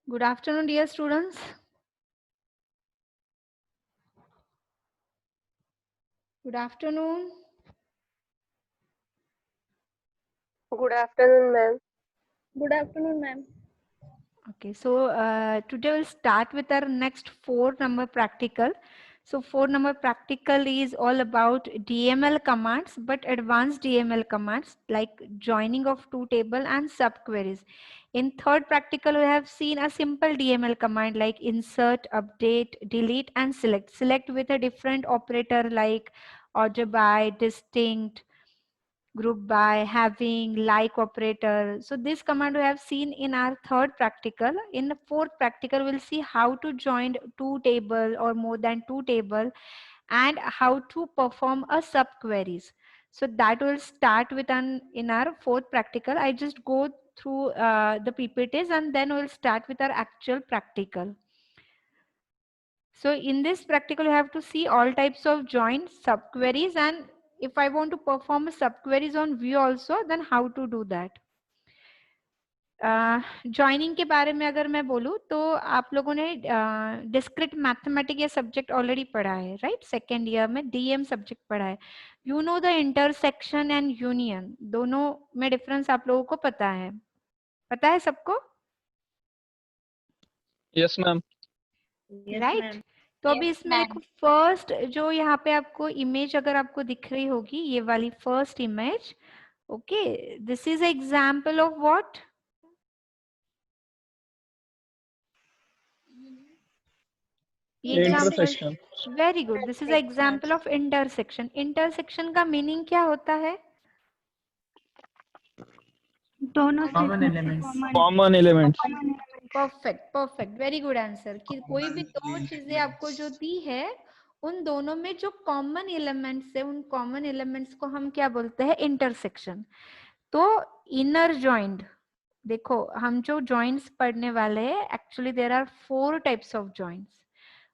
Good afternoon, dear students. Good afternoon. Good afternoon, ma'am. Good afternoon, ma'am. Okay, so today we'll start with our next 4-number practical. So 4-number practical is all about DML commands, but advanced DML commands like joining of two table and subqueries. In third practical, we have seen a simple DML command like insert, update, delete, and select. Select with a different operator like order by, distinct, group by, having, like operator. So this command we have seen in our third practical. In the fourth practical, we'll see how to join two table or more than two table and how to perform a subqueries. So that will start with in our fourth practical. I just go through the PPTs and then we'll start with our actual practical. So in this practical, you have to see all types of join subqueries, and if I want to perform a subqueries on view also, then how to do that. Joining के बारे में अगर मैं बोलूँ तो आप लोगों ने डिस्क्रिट मैथमेटिक्स ये सब्जेक्ट ऑलरेडी पढ़ा है, राइट? सेकेंड ईयर में डीएम सब्जेक्ट पढ़ा है. You know the intersection and union, दोनों में डिफरेंस आप लोगों को पता है सबको? Yes ma'am. राइट. तो अभी इसमें देखो फर्स्ट जो यहाँ पे आपको इमेज अगर आपको दिख रही होगी, ये वाली first image, okay, this is example of what? Intersection. Very good, this is example of intersection. Intersection का मीनिंग क्या होता है? दोनों common elements. Perfect perfect, very good answer. कि कोई भी दो चीजें आपको जो दी है, उन दोनों में जो कॉमन एलिमेंट्स है, उन कॉमन एलिमेंट्स को हम क्या बोलते हैं? इंटरसेक्शन. तो इनर जॉइंट, देखो हम जो जॉइंट्स पढ़ने वाले हैं, actually there are 4 types of joints.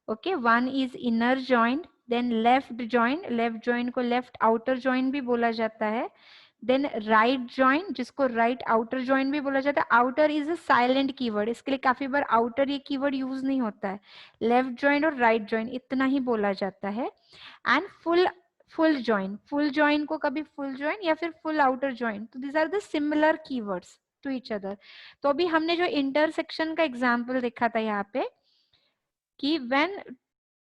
Okay, one is inner joint, then left joint, left joint को लेफ्ट आउटर जॉइंट भी बोला जाता है. देन राइट जॉइंट, जिसको राइट आउटर जॉइंट भी बोला जाता है. Outer is a silent keyword, इसके लिए काफी बार आउटर ये कीवर्ड यूज नहीं होता है. लेफ्ट जॉइंट और राइट जॉइंट इतना ही बोला जाता है. And full joint, full joint को कभी फुल जॉइंट या फिर फुल आउटर जॉइंट. तो these are the similar keywords to each other. तो अभी हमने जो इंटरसेक्शन का एग्जाम्पल देखा था यहाँ पे कि when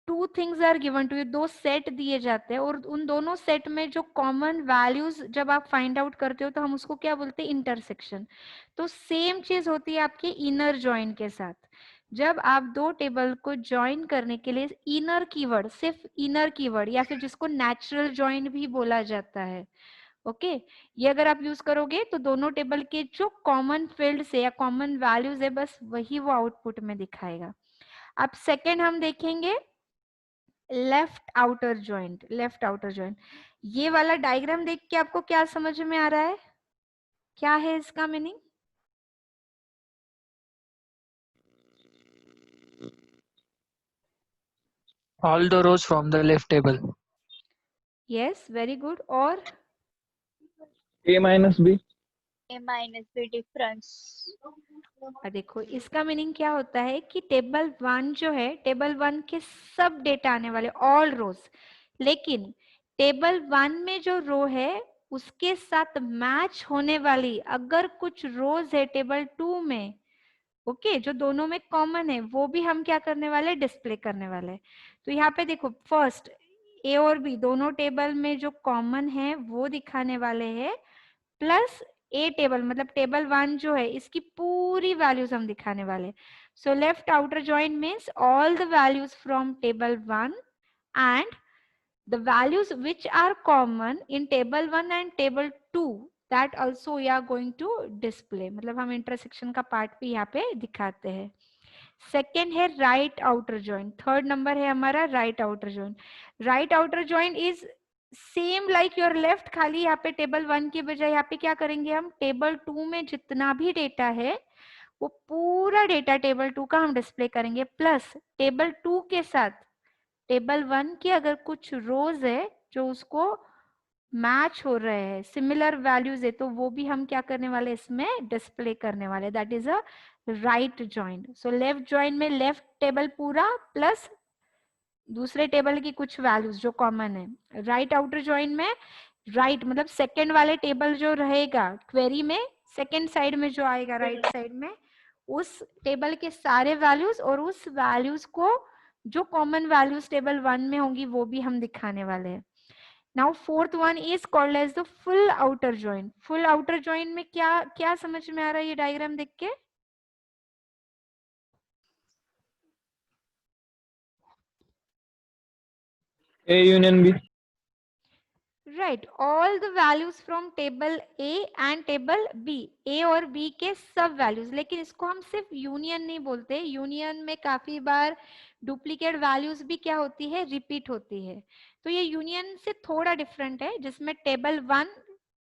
two things are given to you, दो सेट दिए जाते हैं और उन दोनों सेट में जो कॉमन वैल्यूज जब आप फाइंड आउट करते हो तो हम उसको क्या बोलते हैं? इंटरसेक्शन. तो सेम चीज होती है आपके इनर जॉइन के साथ. जब आप दो टेबल को ज्वाइन करने के लिए इनर कीवर्ड, सिर्फ इनर कीवर्ड या फिर जिसको नेचुरल जॉइन भी बोला जाता है, ओके, ये अगर आप यूज करोगे तो दोनों टेबल के जो कॉमन फील्ड से या कॉमन वैल्यूज है, बस वही वो आउटपुट में दिखाएगा. अब सेकेंड हम देखेंगे left outer joint. Left outer joint, ये वाला डायग्राम देख के आपको क्या समझ में आ रहा है? क्या है इसका meaning? All the rows from the left table. Yes, very good. और ए माइनस बी. डिफरेंस. देखो इसका मीनिंग क्या होता है कि टेबल 1 जो है, टेबल 1 के सब डेटा आने वाले, ऑल रोज, लेकिन टेबल 1 में जो रो है उसके साथ मैच होने वाली अगर कुछ रोज है टेबल 2 में, ओके, जो दोनों में कॉमन है, वो भी हम क्या करने वाले? डिस्प्ले करने वाले. तो यहाँ पे देखो फर्स्ट ए और बी दोनों टेबल में जो कॉमन है वो दिखाने वाले हैं, प्लस ए टेबल, मतलब टेबल 1 जो है इसकी पूरी वैल्यूज हम दिखाने वाले. So left outer joint means all the values from table 1 and the values which are common in table 1 and table 2, that also we are going to display. मतलब हम इंटरसेक्शन का पार्ट भी यहाँ पे दिखाते हैं. सेकेंड है right outer joint. Third number है हमारा right outer joint. Right outer joint is same like your left, खाली यहाँ पे टेबल 1 के बजाय यहाँ पे क्या करेंगे? हम टेबल 2 में जितना भी डेटा है वो पूरा डेटा टेबल 2 का हम डिस्प्ले करेंगे, प्लस टेबल 2 के साथ टेबल 1 की अगर कुछ रोज है जो उसको मैच हो रहे हैं, सिमिलर वैल्यूज है, तो वो भी हम क्या करने वाले इसमें डिस्प्ले करने वाले, that is a right join. So left join में लेफ्ट टेबल पूरा प्लस दूसरे टेबल की कुछ वैल्यूज जो कॉमन है। राइट आउटर जॉइन में राइट मतलब सेकंड वाले टेबल जो रहेगा क्वेरी में, सेकंड साइड में जो आएगा राइट साइड में, उस टेबल के सारे वैल्यूज और उस वैल्यूज को जो कॉमन वैल्यूज टेबल 1 में होंगी वो भी हम दिखाने वाले हैं। Now fourth one is called as the full outer join. Full outer join में क्या क्या समझ में आ रहा है ये डायग्राम देख के? A union B. Right, all the values from table A and table B, A और B के सब values, लेकिन इसको हम सिर्फ यूनियन नहीं बोलते, यूनियन में काफी बार डुप्लीकेट वैल्यूज भी क्या होती है, रिपीट होती है। तो ये यूनियन से थोड़ा डिफरेंट है, जिसमें टेबल 1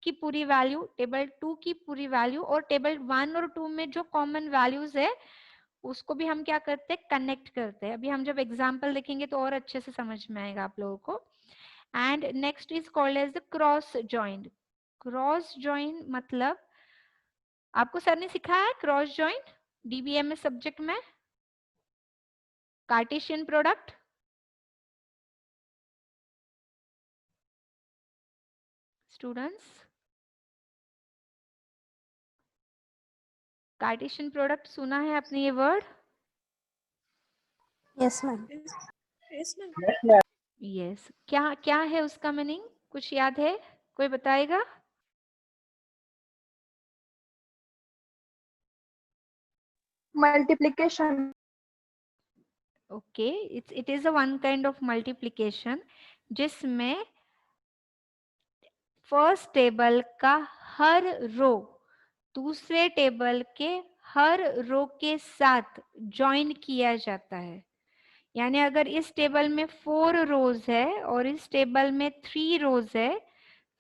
की पूरी वैल्यू, टेबल 2 की पूरी वैल्यू और टेबल 1 और 2 में जो कॉमन वैल्यूज है उसको भी हम क्या करते हैं, कनेक्ट करते हैं। अभी हम जब एग्जाम्पल देखेंगे तो और अच्छे से समझ में आएगा आप लोगों को। And next is called as the cross join. Cross join मतलब आपको सर ने सिखाया है क्रॉस जॉइन डीबीएमएस सब्जेक्ट में, Cartesian product. Students, Cartesian product सुना है आपने ये वर्ड? Yes, ma'am. यस, क्या क्या है उसका मीनिंग, कुछ याद है, कोई बताएगा? Multiplication. Okay, it is a one kind of multiplication जिसमें फर्स्ट टेबल का हर रो दूसरे टेबल के हर रो के साथ ज्वाइन किया जाता है। यानी अगर इस टेबल में 4 रोज है और इस टेबल में 3 रोज है,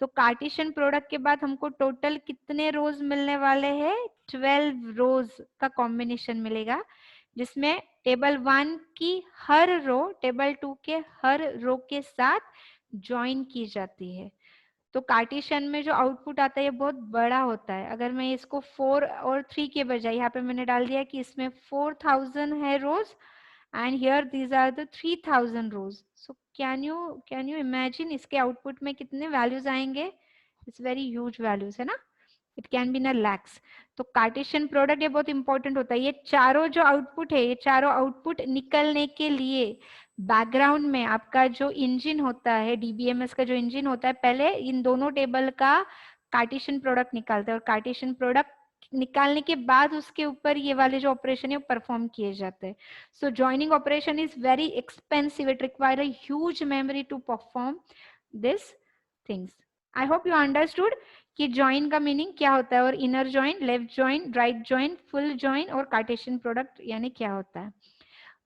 तो कार्टेशियन प्रोडक्ट के बाद हमको टोटल कितने रोज मिलने वाले हैं, 12 रोज का कॉम्बिनेशन मिलेगा, जिसमें टेबल 1 की हर रो टेबल 2 के हर रो के साथ ज्वाइन की जाती है। तो कार्टेशियन में जो आउटपुट आता है ये बहुत बड़ा होता है। अगर मैं इसको 4 और 3 के बजाय यहाँ पे मैंने डाल दिया कि इसमें 4000 है रोज and here these are the 3000 rows, so can you imagine इसके आउटपुट में कितने वैल्यूज आएंगे? इट्स वेरी ह्यूज वैल्यूज है ना, it can be in lakhs. तो कार्टेशियन प्रोडक्ट ये बहुत इंपॉर्टेंट होता है। ये चारों जो आउटपुट है, ये चारों आउटपुट निकलने के लिए बैकग्राउंड में आपका जो इंजन होता है, डीबीएमएस का जो इंजन होता है, पहले इन दोनों टेबल का कार्टेशियन प्रोडक्ट निकालता है और कार्टेशियन प्रोडक्ट निकालने के बाद उसके ऊपर ये वाले जो ऑपरेशन है वो परफॉर्म किए जाते हैं। So joining operation is very expensive, it require a huge memory to perform this things. I hope you understood कि ज्वाइन का मीनिंग क्या होता है और inner join, left join, right join, full join और कार्टेशियन प्रोडक्ट यानी क्या होता है।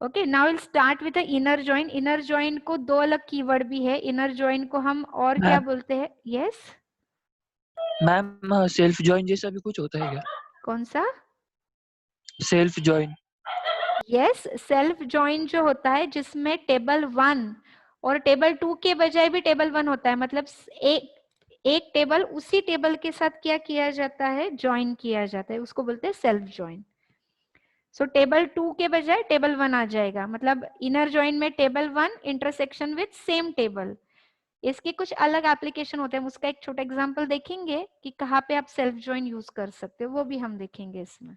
Okay, now will start with the inner join. Inner join को दो अलग कीवर्ड भी है। इनर ज्वाइन को हम और क्या बोलते हैं? यस मैम, सेल्फ जॉइन जैसा भी कुछ होता है क्या? कौन सा? Self join. Yes, self join जो होता है जिसमें टेबल 1 और टेबल 2 के बजाय भी टेबल 1 होता है, मतलब एक टेबल उसी टेबल के साथ क्या किया जाता है, ज्वाइन किया जाता है, उसको बोलते हैं सेल्फ जॉइन। सो टेबल 2 के बजाय टेबल 1 आ जाएगा, मतलब इनर जॉइन में table 1 intersection with same table. इसके कुछ अलग एप्लीकेशन होते हैं, उसका एक छोटा एग्जांपल देखेंगे कि कहाँ पे आप सेल्फ जॉइन यूज कर सकते हो, वो भी हम देखेंगे इसमें।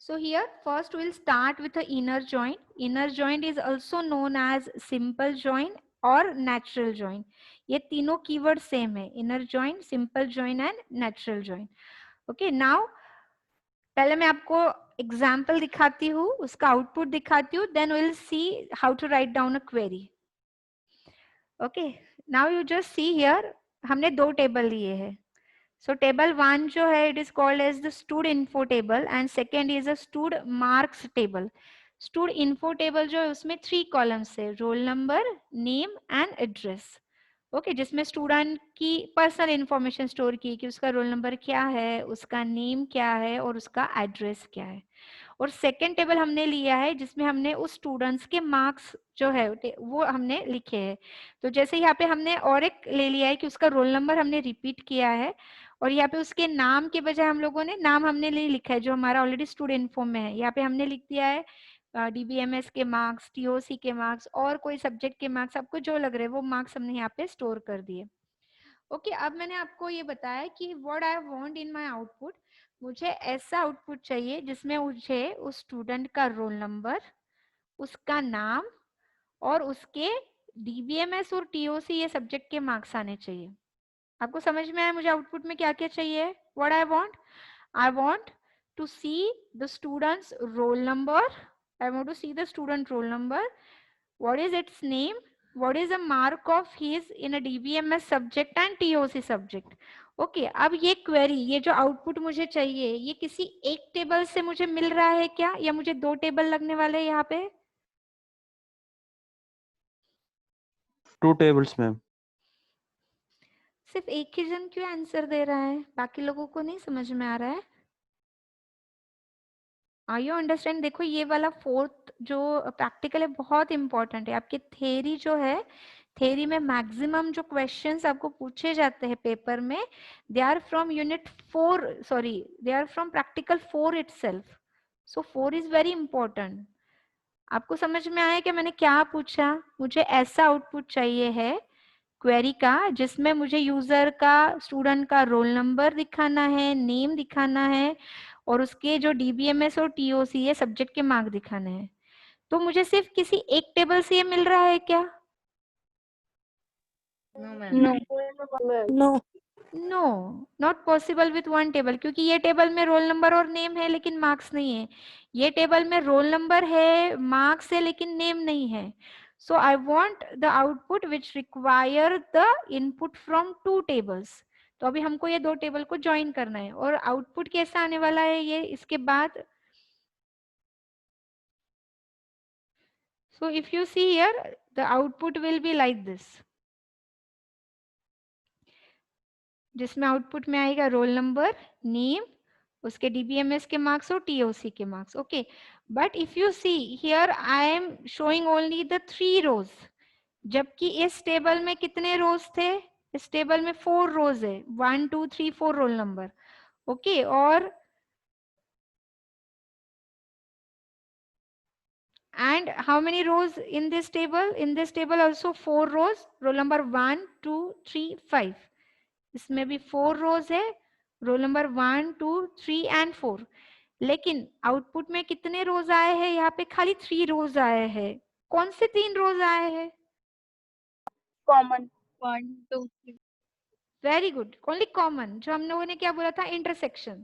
So here first we'll start with the inner join. Inner join is also known as simple join or natural join. ये तीनों कीवर्ड सेम है, inner join, simple join and natural join. Okay, now पहले मैं आपको example दिखाती हूँ, उसका output दिखाती हूँ, then we'll see how to write down a query. Okay, now you just see here हमने दो टेबल लिए हैं। So table 1 जो है it is called as the stud info table and second is a stud marks table. Stud info table जो है उसमें 3 columns है, roll number, name and address. Okay, जिसमें स्टूडेंट की पर्सनल इंफॉर्मेशन स्टोर की कि उसका रोल नंबर क्या है, उसका नेम क्या है और उसका एड्रेस क्या है। और सेकेंड टेबल हमने लिया है जिसमें हमने उस स्टूडेंट्स के मार्क्स जो है वो हमने लिखे हैं। तो जैसे यहाँ पे हमने और एक ले लिया है कि उसका रोल नंबर हमने रिपीट किया है, और यहाँ पे उसके नाम के बजाय हम लोगों ने नाम हमने नहीं लिखा है जो हमारा ऑलरेडी स्टूडेंट इन्फॉर्म में है। यहाँ पे हमने लिख दिया है डीबीएमएस के मार्क्स, टीओसी के मार्क्स और कोई सब्जेक्ट के मार्क्स, आपको जो लग रहे हैं वो मार्क्स हमने यहाँ पे स्टोर कर दिए। ओके, अब मैंने आपको ये बताया कि what I want in my output. मुझे ऐसा आउटपुट चाहिए जिसमें मुझे उस स्टूडेंट का रोल नंबर, उसका नाम और उसके डीबीएमएस और टीओसी ये सब्जेक्ट के मार्क्स आने चाहिए। आपको समझ में आया मुझे आउटपुट में क्या क्या चाहिए? What I want to see the students roll number, I want to see the student roll number, what is its name, what is the mark of his in a DBMS subject and TOC subject. Okay अब ये query, ये जो output मुझे चाहिए, ये किसी एक table से मुझे मिल रहा है क्या, या मुझे दो टेबल लगने वाले हैं यहाँ पे? 2 tables मैम। सिर्फ एक ही जन क्यों आंसर दे रहा है, बाकी लोगों को नहीं समझ में आ रहा है? Are you understand? देखो ये वाला फोर्थ जो प्रैक्टिकल है बहुत इंपॉर्टेंट है। आपके थ्योरी जो है, थ्योरी में मैक्सिमम जो क्वेश्चंस आपको पूछे जाते हैं पेपर में, they are from unit 4, sorry they are from practical 4 itself. So 4 is very important. आपको समझ में आया कि मैंने क्या पूछा? मुझे ऐसा आउटपुट चाहिए है क्वेरी का जिसमें मुझे यूजर का, स्टूडेंट का रोल नंबर दिखाना है, नेम दिखाना है और उसके जो डीबीएमएस और टीओसी है सब्जेक्ट के मार्क दिखाने हैं। तो मुझे सिर्फ किसी एक टेबल से ये मिल रहा है क्या? No no no, not possible with one table, क्योंकि ये टेबल में रोल नंबर और नेम है लेकिन मार्क्स नहीं है। ये टेबल में रोल नंबर है, मार्क्स है लेकिन नेम नहीं है। So I want the output which require the input from 2 tables. तो अभी हमको ये 2 टेबल को ज्वाइन करना है और आउटपुट कैसा आने वाला है ये इसके बाद। So if you see here, the output will be like this, जिसमें आउटपुट में आएगा रोल नंबर, नेम, उसके डीबीएमएस के मार्क्स और टीओसी के marks. Okay, but if you see here I am showing only the 3 रोज, जबकि इस टेबल में कितने रोज थे? इस टेबल में 4 रोज है, 1 2 3 4 रोल नंबर। ओके, और and how many rows in this table? In this table also 4 rows, roll number 1 2 3 5, इसमें भी 4 rows है, रोल नंबर 1 2 3 एंड 4। लेकिन आउटपुट में कितने रोज आए हैं? यहाँ पे खाली 3 रोज आए हैं। कौन से 3 रोज आए हैं? Common 1 2 3 very good, only common. जो हम लोगों ने क्या बोला था, इंटरसेक्शन,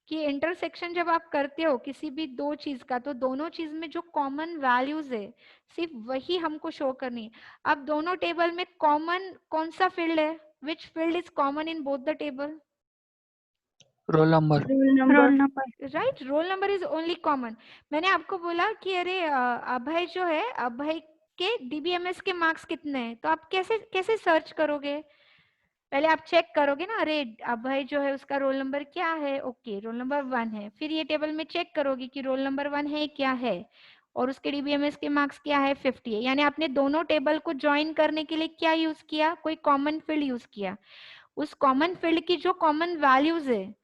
कि इंटरसेक्शन जब आप करते हो किसी भी दो चीज का, तो दोनों चीज में जो कॉमन वैल्यूज है सिर्फ वही हमको शो करनी है। अब दोनों टेबल में कॉमन कौन सा फील्ड है? Which field is common in both the table? Roll number. Roll number right, role number is only common. मैंने आपको बोला कि अरे अभय जो है, अभय के डीबीएमएस के मार्क्स कितने हैं, तो आप कैसे कैसे सर्च करोगे? पहले आप चेक करोगे ना, अरे अभय जो है उसका रोल नंबर क्या है, ओके रोल नंबर 1 है। फिर ये टेबल में चेक करोगे कि रोल नंबर 1 है क्या है और उसके डीबीएमएस के मार्क्स क्या है, 50 है। यानी आपने दोनों टेबल को ज्वाइन करने के लिए क्या यूज किया? कोई कॉमन फील्ड यूज किया। उस कॉमन फील्ड की जो कॉमन वैल्यूज है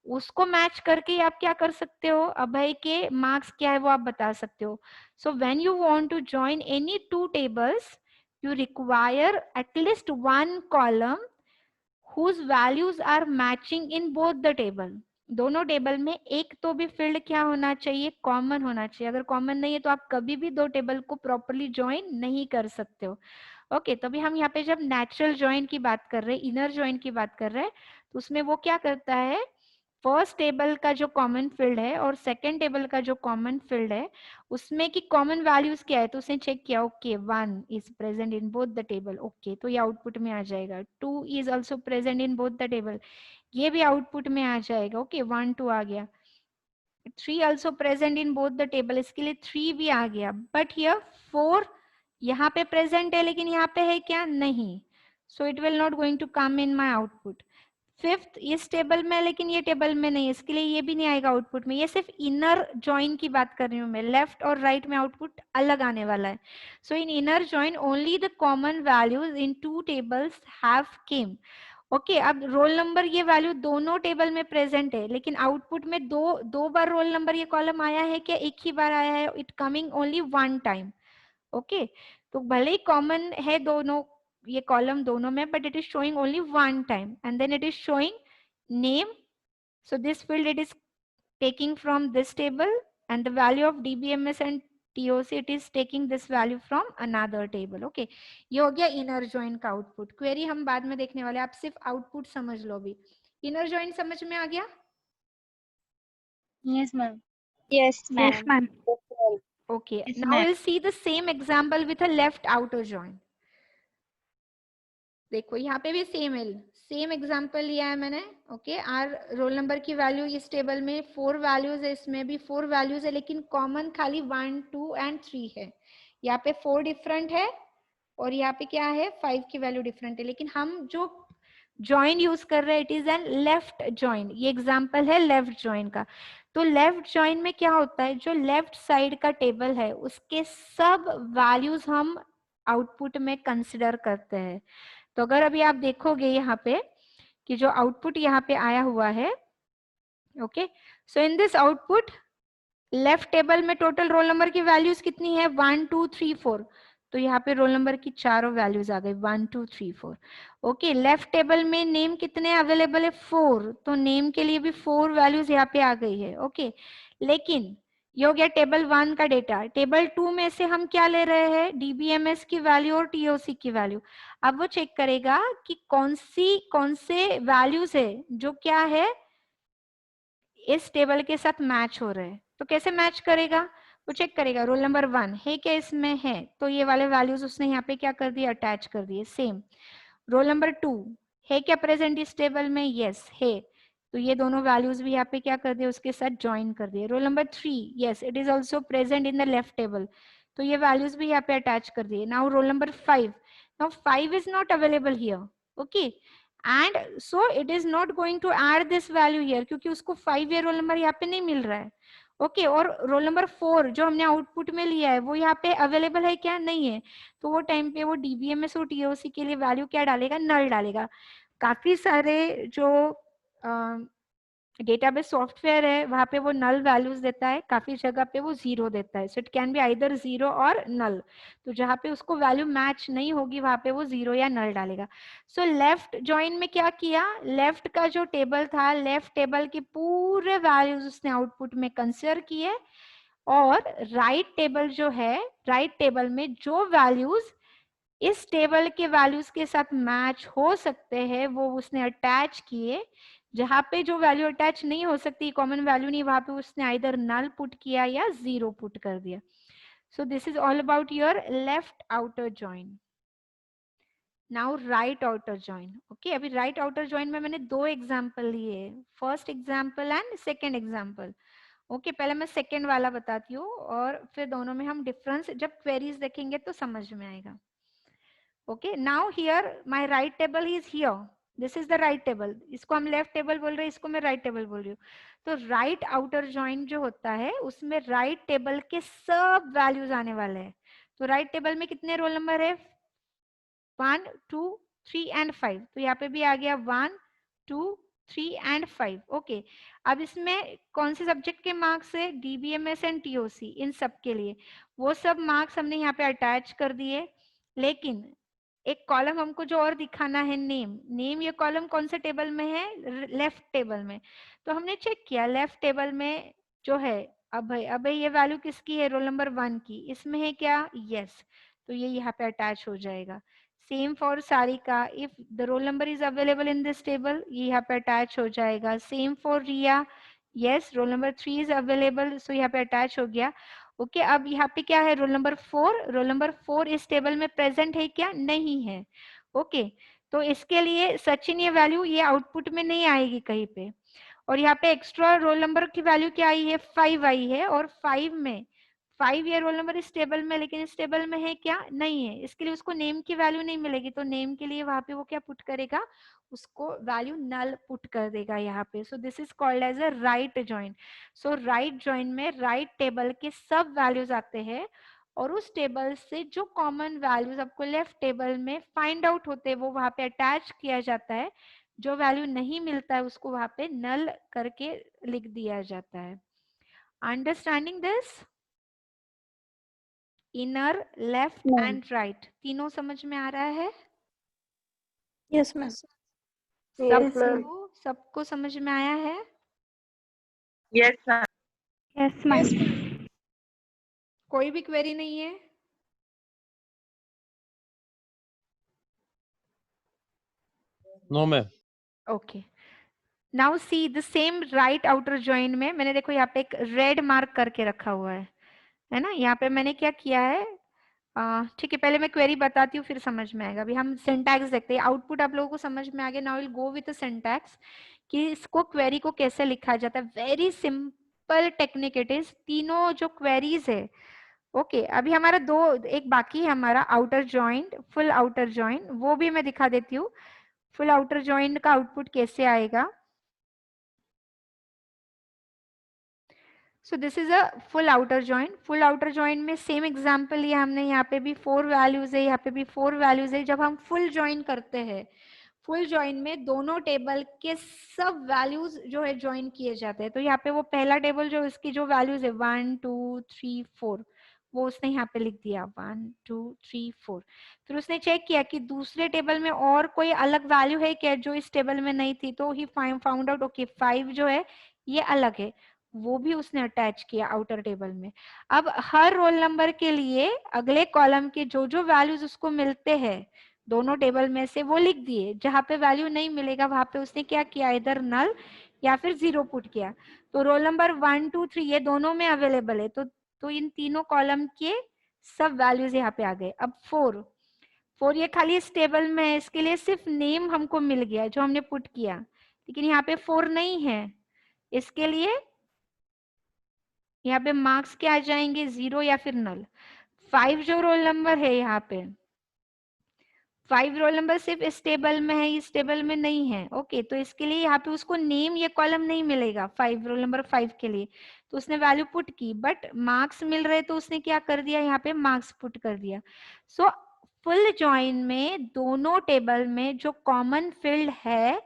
उसको मैच करके आप क्या कर सकते हो, अभय के मार्क्स क्या है वो आप बता सकते हो। So when you want to join any 2 tables, you require at least one column whose values are matching in both the table. दोनों टेबल में एक तो भी फील्ड क्या होना चाहिए? कॉमन होना चाहिए। अगर कॉमन नहीं है तो आप कभी भी 2 टेबल को प्रॉपरली ज्वाइन नहीं कर सकते हो। ओके, तो अभी हम यहाँ पे जब नेचुरल ज्वाइन की बात कर रहे हैं, इनर ज्वाइन की बात कर रहे हैं, तो उसमें वो क्या करता है, फर्स्ट टेबल का जो कॉमन फील्ड है और सेकेंड टेबल का जो कॉमन फील्ड है उसमें की कॉमन वैल्यूज क्या है, तो उसने चेक किया, okay 1 is present in both the table, okay तो ये आउटपुट में आ जाएगा। 2 is also present in both the table, ये भी आउटपुट में आ जाएगा। ओके 1 2 आ गया। 3 also present in both the table, इसके लिए 3 भी आ गया। बट हियर 4 यहाँ पे प्रेजेंट है लेकिन यहाँ पे है क्या? नहीं। So it will not going to come in my output. Fifth इस टेबल में, लेकिन ये टेबल में नहीं है, इसके लिए ये भी नहीं आएगा आउटपुट में। ये सिर्फ इनर जॉइन की बात कर रही हूँ मैं, लेफ्ट और राइट में आउटपुट अलग आने वाला है। So in inner join only the common values in two tables have came. Okay, अब रोल नंबर ये वैल्यू दोनों टेबल में प्रेजेंट है, लेकिन आउटपुट में दो बार रोल नंबर ये कॉलम आया है क्या, एक ही बार आया है, it coming only one time. Okay, तो भले ही कॉमन है दोनों ये कॉलम दोनों में, but it is showing only one time and then it is showing name. So this field it is taking from this table, and the value of DBMS and TOC it is taking this value from another table. Okay, ये हो गया inner join का output. Query हम बाद में देखने वाले, आप सिर्फ आउटपुट समझ लो भी। इनर जॉइन समझ में आ गया? Yes, ma'am. Yes, Yes, ma'am. Okay, Yes, now ma'am. we'll see the same example with a left outer join. देखो यहाँ पे भी सेम एग्जांपल लिया है मैंने। ओके, आर रोल नंबर की वैल्यू इस टेबल में 4 वैल्यूज है, इसमें भी 4 वैल्यूज है, लेकिन कॉमन खाली 1, 2 एंड 3 है। यहाँ पे 4 डिफरेंट है और यहाँ पे क्या है 5 की वैल्यू डिफरेंट है, लेकिन हम जो जॉइन यूज कर रहे हैं it is an left join. ये एग्जांपल है लेफ्ट जॉइन का। तो लेफ्ट जॉइन में क्या होता है, जो लेफ्ट साइड का टेबल है उसके सब वैल्यूज हम आउटपुट में कंसिडर करते हैं। तो अगर अभी आप देखोगे यहाँ पे कि जो आउटपुट यहाँ पे आया हुआ है, okay, so in this output left table में टोटल रोल नंबर की वैल्यूज कितनी है 1, 2, 3, 4। तो यहाँ पे रोल नंबर की चारों वैल्यूज आ गई 1, 2, 3, 4। ओके, लेफ्ट टेबल में नेम कितने अवेलेबल है 4, तो नेम के लिए भी 4 वैल्यूज यहाँ पे आ गई है। ओके, लेकिन ये हो गया टेबल 1 का डेटा। टेबल 2 में से हम क्या ले रहे हैं, डीबीएमएस की वैल्यू और टीओसी की वैल्यू। अब वो चेक करेगा कि कौन से वैल्यूज है जो क्या है इस टेबल के साथ मैच हो रहे हैं। तो कैसे मैच करेगा, वो चेक करेगा रोल नंबर 1 है क्या इसमें है, तो ये वाले वैल्यूज उसने यहाँ पे क्या कर दिया, अटैच कर दिए। सेम रोल नंबर 2 है क्या प्रेजेंट इस टेबल में, यस है, तो ये दोनों वैल्यूज भी यहाँ पे क्या कर दिए, उसके साथ ज्वाइन कर दिए। Roll number 3 yes it is also present in the left table, तो ये वैल्यूज भी यहाँ पे अटैच कर दिए। Now roll number 5, now 5 is not available here. Okay, and so it is not going to add this value here, क्योंकि उसको 5 ये रोल नंबर यहाँ पे नहीं मिल रहा है। ओके, और रोल नंबर 4 जो हमने आउटपुट में लिया है वो यहाँ पे अवेलेबल है क्या, नहीं है, तो वो टाइम पे वो डीबीएमएस और टीओसी के लिए वैल्यू क्या डालेगा, नल डालेगा। काफी सारे जो डेटाबेस सॉफ्टवेयर है वहां पे वो नल वैल्यूज देता है, काफी जगह पे वो 0 देता है। So it can be either 0 और नल, तो जहां पे उसको वैल्यू मैच नहीं होगी वहां पे वो 0 या नल डालेगा। सो लेफ्ट जॉइन में क्या किया, लेफ्ट का जो टेबल था, लेफ्ट टेबल के पूरे वैल्यूज उसने आउटपुट में कंसिडर किए, और राइट टेबल जो है, राइट टेबल में जो वैल्यूज इस टेबल के वैल्यूज के साथ मैच हो सकते हैं वो उसने अटैच किए। जहां पे जो वैल्यू अटैच नहीं हो सकती, कॉमन वैल्यू नहीं, वहां पे उसने आइदर नल पुट किया या 0 पुट कर दिया। सो this is all about your left outer join. Now right outer join. Okay, अभी राइट आउटर जॉइन में मैंने 2 एग्जाम्पल लिए, first example and second example. Okay, पहले मैं सेकेंड वाला बताती हूँ और फिर दोनों में हम डिफरेंस जब क्वेरीज देखेंगे तो समझ में आएगा। Okay, now here my right table is here. This is the right table. इसको हम लेफ्ट टेबल बोल रहे हैं, इसको मैं राइट टेबल बोल रही हूँ। तो राइट आउटर जॉइन जो होता है उसमें राइट टेबल के सब वैल्यूज आने वाले हैं। तो राइट टेबल में कितने रोल नंबर है, 1, 2, 3 एंड 5। तो यहाँ पे भी आ गया 1, 2, 3 एंड 5। ओके, अब इसमें कौन से सब्जेक्ट के मार्क्स है, डीबीएमएस एंड टीओसी, इन सब के लिए वो सब मार्क्स हमने यहाँ पे अटैच कर दिए। लेकिन एक कॉलम हमको जो और दिखाना है, नेम ये कॉलम कौन से टेबल में है, लेफ्ट टेबल में। तो हमने चेक किया लेफ्ट टेबल में जो है अब ये वैल्यू किसकी है, रोल नंबर 1 की, इसमें है क्या, यस, तो ये यहाँ पे अटैच हो जाएगा। Same for Sarika, if the roll number is available in this table, ये यहाँ पे अटैच हो जाएगा। Same for Riya, yes roll number 3 is available, so यहाँ पे अटैच हो गया। ओके, अब यहाँ पे क्या है, रोल नंबर 4, रोल नंबर 4 इस टेबल में प्रेजेंट है क्या, नहीं है। ओके, तो इसके लिए सचिन ये वैल्यू ये आउटपुट में नहीं आएगी कहीं पे। और यहाँ पे एक्स्ट्रा रोल नंबर की वैल्यू क्या आई है, 5 आई है, और 5 में 5 ये रोल नंबर इस टेबल में, लेकिन इस टेबल में है क्या, नहीं है, इसके लिए उसको नेम की वैल्यू नहीं मिलेगी, तो नेम के लिए वहां पे वो क्या पुट करेगा, उसको वैल्यू नल पुट कर देगा यहाँ पे। So this is called as a right join. So right join में राइट टेबल के सब वैल्यूज आते हैं और उस टेबल से जो कॉमन वैल्यूज आपको लेफ्ट टेबल में फाइंड आउट होते हैं वो वहां पे अटैच किया जाता है, जो वैल्यू नहीं मिलता है उसको वहां पे नल करके लिख दिया जाता है। Understanding this? Inner, left ma'am. And right तीनों समझ में आ रहा है? Yes ma'am. Yes, ma'am. सबको समझ में आया है? Yes ma'am. Yes ma'am. कोई भी क्वेरी नहीं है? No, ma'am. Okay, now see the same right outer join में मैंने देखो यहाँ पे एक रेड मार्क करके रखा हुआ है ना, यहाँ पे मैंने क्या किया है, ठीक है, पहले मैं क्वेरी बताती हूँ फिर समझ में आएगा। अभी हम सिंटैक्स देखते हैं, आउटपुट आप लोगों को समझ में आ गया। Now will go with syntax कि इसको क्वेरी को कैसे लिखा जाता है। Very simple technique it is, तीनों जो क्वेरीज है। ओके अभी हमारा एक बाकी है हमारा outer joint, full outer joint, वो भी मैं दिखा देती हूँ। फुल आउटर जॉइंट का आउटपुट कैसे आएगा। सो this is a full outer joint. Full outer joint में सेम एग्जांपल लिया हमने, यहाँ पे भी 4 वैल्यूज है, यहाँ पे भी 4 वैल्यूज है। जब हम फुल ज्वाइन करते हैं, फुल ज्वाइन में दोनों टेबल के सब वैल्यूज जो है ज्वाइन किए जाते हैं। तो यहाँ पे वो पहला टेबल जो इसकी जो वैल्यूज है 1 2 3 4, वो उसने यहाँ पे लिख दिया 1 2 3 4। फिर उसने चेक किया कि दूसरे टेबल में और कोई अलग वैल्यू है क्या जो इस टेबल में नहीं थी, तो ही फाउंड आउट ओके 5 जो है ये अलग है, वो भी उसने अटैच किया आउटर टेबल में। अब हर रोल नंबर के लिए अगले कॉलम के जो जो वैल्यूज उसको मिलते हैं दोनों टेबल में से वो लिख दिए, जहां पे वैल्यू नहीं मिलेगा वहां पे उसने क्या किया, इधर नल या फिर 0 पुट किया। तो रोल नंबर 1 2 3 ये दोनों में अवेलेबल है, तो इन तीनों कॉलम के सब वैल्यूज यहाँ पे आ गए। अब 4 ये खाली इस टेबल में है, इसके लिए सिर्फ नेम हमको मिल गया जो हमने पुट किया, लेकिन यहाँ पे 4 नहीं है, इसके लिए यहाँ पे मार्क्स क्या आ जाएंगे, 0 या फिर नल। 5 जो रोल नंबर है यहाँ पे 5 रोल नंबर सिर्फ इस टेबल में है, इस टेबल में नहीं है। ओके तो इसके लिए यहाँ पे उसको नेम ये कॉलम नहीं मिलेगा 5 रोल नंबर 5 के लिए, तो उसने वैल्यू पुट की, बट मार्क्स मिल रहे तो उसने क्या कर दिया, यहाँ पे मार्क्स पुट कर दिया। सो फुल जॉइन में दोनों टेबल में जो कॉमन फील्ड है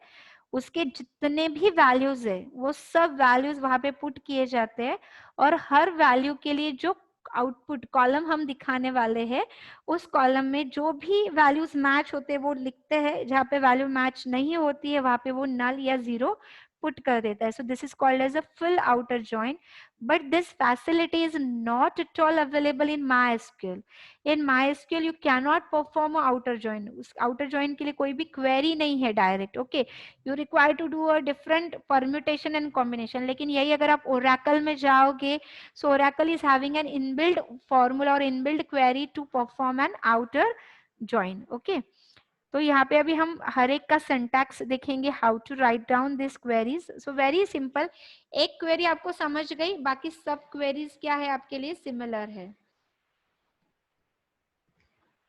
उसके जितने भी वैल्यूज है वो सब वैल्यूज वहां पे पुट किए जाते हैं, और हर वैल्यू के लिए जो आउटपुट कॉलम हम दिखाने वाले हैं उस कॉलम में जो भी वैल्यूज मैच होते हैं वो लिखते हैं, जहाँ पे वैल्यू मैच नहीं होती है वहां पे वो नल या 0 पुट कर देता है। So this is called as a full outer join, but this facility is not at all available in MySQL। In MySQL you cannot perform outer join, उस आउटर जॉइन के लिए कोई भी क्वेरी नहीं है direct. Okay you require to do a different permutation and combination, लेकिन यही अगर आप ओरेकल में जाओगे, so Oracle is having an inbuilt formula or inbuilt query to perform an outer join. Okay, तो यहाँ पे अभी हम हर एक का सिंटैक्स देखेंगे, how to write down this queries. So very simple, एक क्वेरी आपको समझ गई, बाकी सब क्वेरीज क्या है आपके लिए सिमिलर है।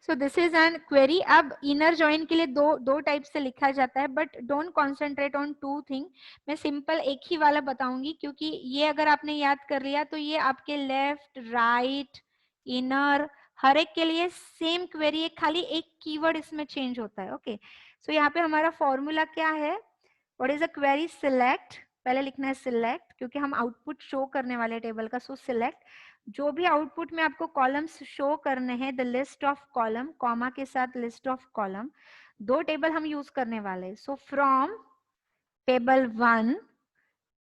So this is an query. अब इनर जॉइन के लिए दो टाइप से लिखा जाता है, but don't concentrate on 2 thing. मैं सिंपल एक ही वाला बताऊंगी, क्योंकि ये अगर आपने याद कर लिया तो ये आपके लेफ्ट राइट इनर हर एक के लिए सेम क्वेरी है, खाली एक कीवर्ड इसमें चेंज होता है। ओके सो यहाँ पे हमारा फॉर्मूला क्या है, what is a query, select, पहले लिखना है सिलेक्ट क्योंकि हम आउटपुट शो करने वाले टेबल का। सो सिलेक्ट, जो भी आउटपुट में आपको कॉलम्स शो करने हैं, the list of column, comma के साथ लिस्ट ऑफ कॉलम, 2 टेबल हम यूज करने वाले। So from table 1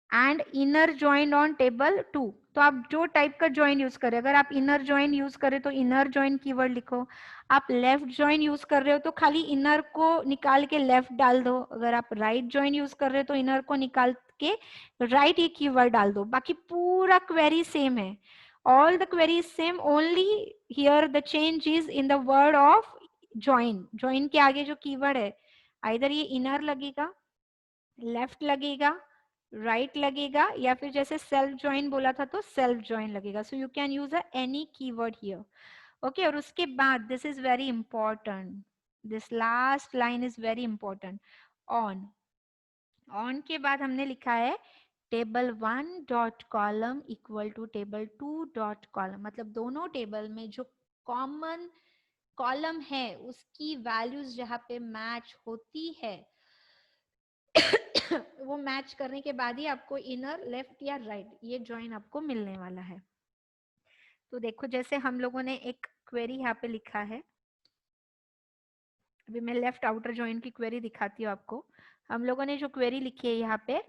and inner join on table 2। तो आप जो टाइप का ज्वाइन यूज करें, अगर आप इनर ज्वाइन यूज करें तो इनर ज्वाइन कीवर्ड लिखो, आप लेफ्ट ज्वाइन यूज कर रहे हो तो खाली इनर को निकाल के लेफ्ट डाल दो, अगर आप राइट ज्वाइन यूज कर रहे हो तो इनर को निकाल के राइट ये कीवर्ड डाल दो, बाकी पूरा क्वेरी सेम है। All the query same, only here the change is in the word of join. Join के आगे जो कीवर्ड है आइदर ये इनर लगेगा, लेफ्ट लगेगा राइट लगेगा, या फिर जैसे सेल्फ ज्वाइन बोला था तो सेल्फ ज्वाइन लगेगा. So you can use a any keyword here. Okay, और उसके बाद this is very important, this last line is very important. On. On के बाद हमने लिखा है table 1 dot column equal to table 2 dot column. मतलब दोनों टेबल में जो कॉमन कॉलम है उसकी वैल्यूज जहाँ पे मैच होती है वो मैच करने के बाद ही आपको इनर, लेफ्ट या राइट ये ज्वाइन आपको मिलने वाला है. तो देखो जैसे हम लोगों ने एक क्वेरी यहाँ पे लिखा है. अभी मैं लेफ्ट आउटर ज्वाइन की क्वेरी दिखाती हूँ आपको. हम लोगों ने जो क्वेरी लिखी है यहाँ पे,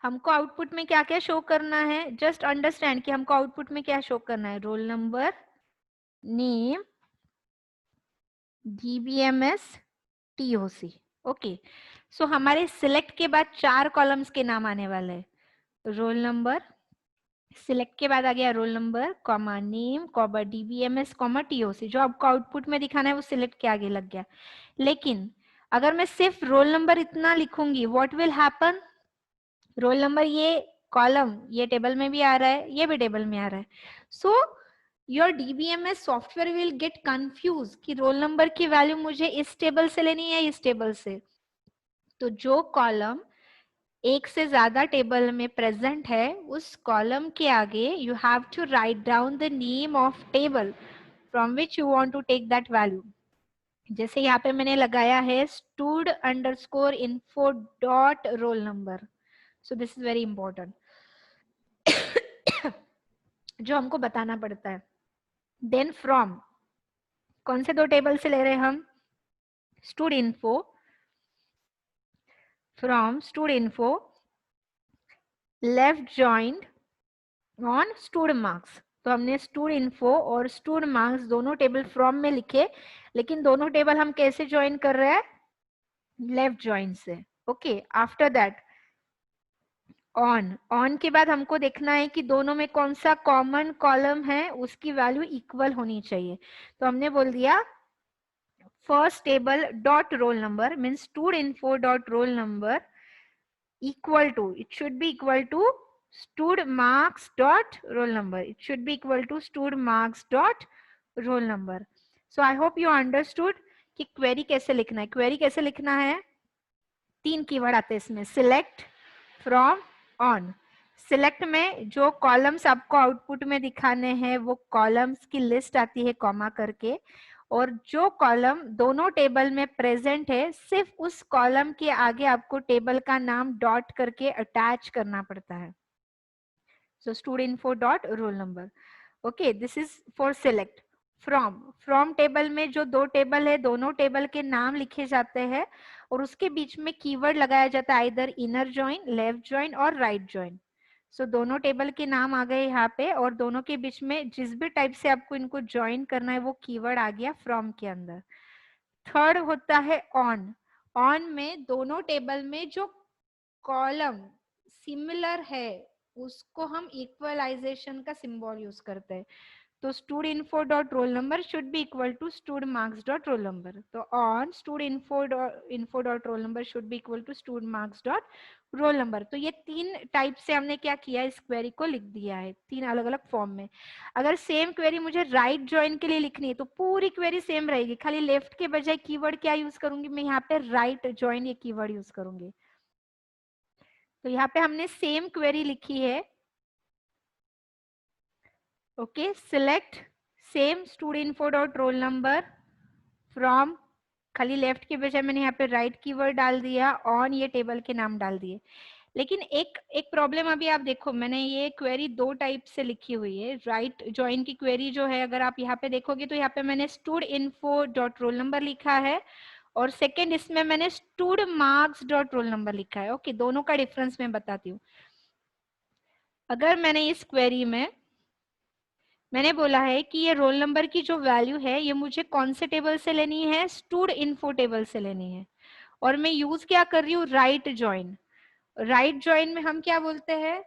हमको आउटपुट में क्या क्या शो करना है. जस्ट अंडरस्टैंड कि हमको आउटपुट में क्या शो करना है. Roll number, name, DBMS, TOC. Okay, so हमारे सिलेक्ट के बाद 4 कॉलम्स के नाम आने वाले हैं. रोल नंबर, सिलेक्ट के बाद आ गया roll number, comma name, comma DBMS, comma TOC. जो आपको आउटपुट में दिखाना है वो सिलेक्ट के आगे लग गया. लेकिन अगर मैं सिर्फ रोल नंबर इतना लिखूंगी, what will happen. Role number ये कॉलम ये टेबल में भी आ रहा है, ये भी टेबल में आ रहा है. So your DBMS software will get confuse कि रोल नंबर की वैल्यू मुझे इस टेबल से लेनी है, इस टेबल से. तो जो कॉलम एक से ज्यादा टेबल में प्रेजेंट है उस कॉलम के आगे you have to write down the name of table from which you want to take that value. जैसे यहाँ पे मैंने लगाया है stud underscore info dot roll number. So this is very important जो हमको बताना पड़ता है. देन फ्रॉम, कौन से 2 टेबल से ले रहे हैं हम. Stood info, from stood info left joined on stood marks. तो हमने स्टूड इन्फो और स्टूड मार्क्स दोनों टेबल फ्रॉम में लिखे, लेकिन दोनों टेबल हम कैसे ज्वाइन कर रहे हैं. लेफ्ट जॉइन से. Okay, after that on. On के बाद हमको देखना है कि दोनों में कौन सा कॉमन कॉलम है उसकी वैल्यू इक्वल होनी चाहिए. तो हमने बोल दिया first table dot roll number means stood info dot roll number equal to, it should be equal to stud marks dot roll number. It should be equal to stud marks dot roll number. So I hope you understood कि query कैसे लिखना है. Query कैसे लिखना है, 3 keyword आते हैं इसमें. Select, from, on. सिलेक्ट में जो कॉलम्स आपको आउटपुट में दिखाने हैं वो कॉलम्स की लिस्ट आती है कॉमा करके, और जो कॉलम दोनों टेबल में प्रेजेंट है सिर्फ उस कॉलम के आगे आपको टेबल का नाम डॉट करके अटैच करना पड़ता है. So student info dot roll number. Okay, this is for select. From, from table में जो 2 टेबल है दोनों टेबल के नाम लिखे जाते हैं और उसके बीच में कीवर्ड लगाया जाता है either inner join, left join और राइट ज्वाइन. सो दोनों टेबल के नाम आ गए यहाँ पे और दोनों के बीच में जिस भी टाइप से आपको इनको ज्वाइन करना है वो कीवर्ड आ गया फ्रॉम के अंदर. थर्ड होता है ऑन. ऑन में दोनों टेबल में जो कॉलम सिमिलर है उसको हम इक्वलाइजेशन का सिंबल यूज करते हैं. तो stud info dot roll number should be equal to stud marks dot roll number. तो on stud info dot roll number should be equal to stud marks dot roll number. तो ये 3 type से हमने क्या किया, इस क्वेरी को लिख दिया है 3 अलग अलग फॉर्म में. अगर सेम क्वेरी मुझे राइट ज्वाइन के लिए लिखनी है तो पूरी क्वेरी सेम रहेगी, खाली लेफ्ट के बजाय कीवर्ड क्या यूज करूंगी मैं यहाँ पे, राइट ज्वाइन ये कीवर्ड यूज करूंगी. तो यहाँ पे हमने सेम क्वेरी लिखी है. Okay, select same student info dot roll number, from खाली लेफ्ट के बजाय मैंने यहाँ पे राइट कीवर्ड डाल दिया, ऑन ये टेबल के नाम डाल दिए. लेकिन एक प्रॉब्लम अभी आप देखो, मैंने ये क्वेरी 2 टाइप से लिखी हुई है. राइट ज्वाइन की क्वेरी जो है अगर आप यहाँ पे देखोगे तो यहाँ पे मैंने stood info dot roll number लिखा है और सेकेंड इसमें मैंने stood marks dot roll number लिखा है. ओके, दोनों का डिफरेंस मैं बताती हूँ. अगर मैंने इस क्वेरी में मैंने बोला है कि ये रोल नंबर की जो वैल्यू है ये मुझे कौन से टेबल से लेनी है, स्टूड इन्फो टेबल से लेनी है, और मैं यूज क्या कर रही हूँ, राइट ज्वाइन. राइट ज्वाइन में हम क्या बोलते हैं,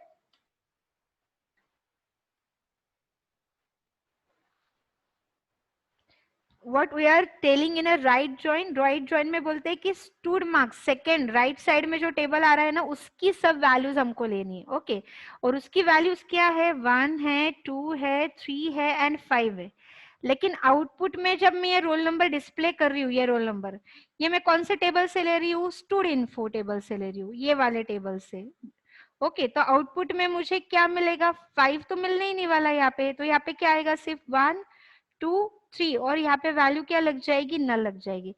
what we are telling in a right join में बोलते हैं कि stood marks second right side में जो टेबल आ रहा है ना उसकी सब वैल्यूज हमको लेनी है. ओके और उसकी वैल्यूज क्या है 1 है 2 है 3 है एंड 5 है. लेकिन आउटपुट में जब मैं ये रोल नंबर डिस्प्ले कर रही हूँ ये रोल नंबर ये मैं कौन से टेबल से ले रही हूँ स्टूड इन्फो टेबल से ले रही हूँ ये वाले टेबल से. ओके तो आउटपुट में मुझे क्या मिलेगा 5 तो मिलने ही नहीं वाला यहाँ पे. तो यहाँ पे क्या आएगा सिर्फ 1 2 3 और यहाँ पे वैल्यू क्या लग जाएगी नल लग जाएगी.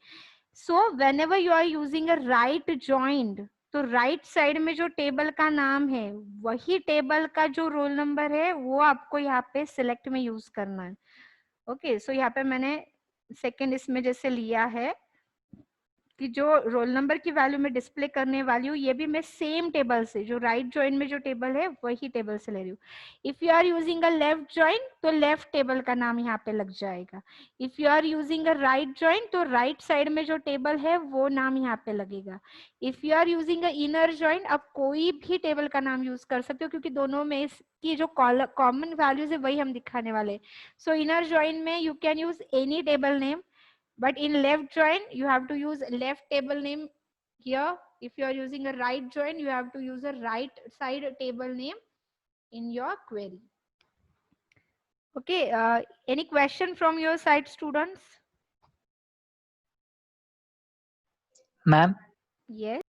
So whenever you are using a right joined तो राइट साइड में जो टेबल का नाम है वही टेबल का जो रोल नंबर है वो आपको यहाँ पे सिलेक्ट में यूज करना है. ओके सो यहाँ पे मैंने सेकेंड इसमें जैसे लिया है कि जो रोल नंबर की वैल्यू में डिस्प्ले करने वाली हूँ ये भी मैं सेम टेबल से जो राइट जॉइन में जो टेबल है वही टेबल से ले रही हूँ. If you are using a left join तो लेफ्ट टेबल का नाम यहाँ पे लग जाएगा. If you are using a right join तो राइट साइड में जो टेबल है वो नाम यहाँ पे लगेगा. If you are using a inner join आप कोई भी टेबल का नाम यूज कर सकते हो क्योंकि दोनों में इसकी जो कॉमन वैल्यूज है वही हम दिखाने वाले. सो इनर जॉइन में you can use any table name. But in left join, you have to use left table name here. If you are using a right join, you have to use a right side table name in your query. Okay, any question from your side, students? Ma'am, Yes.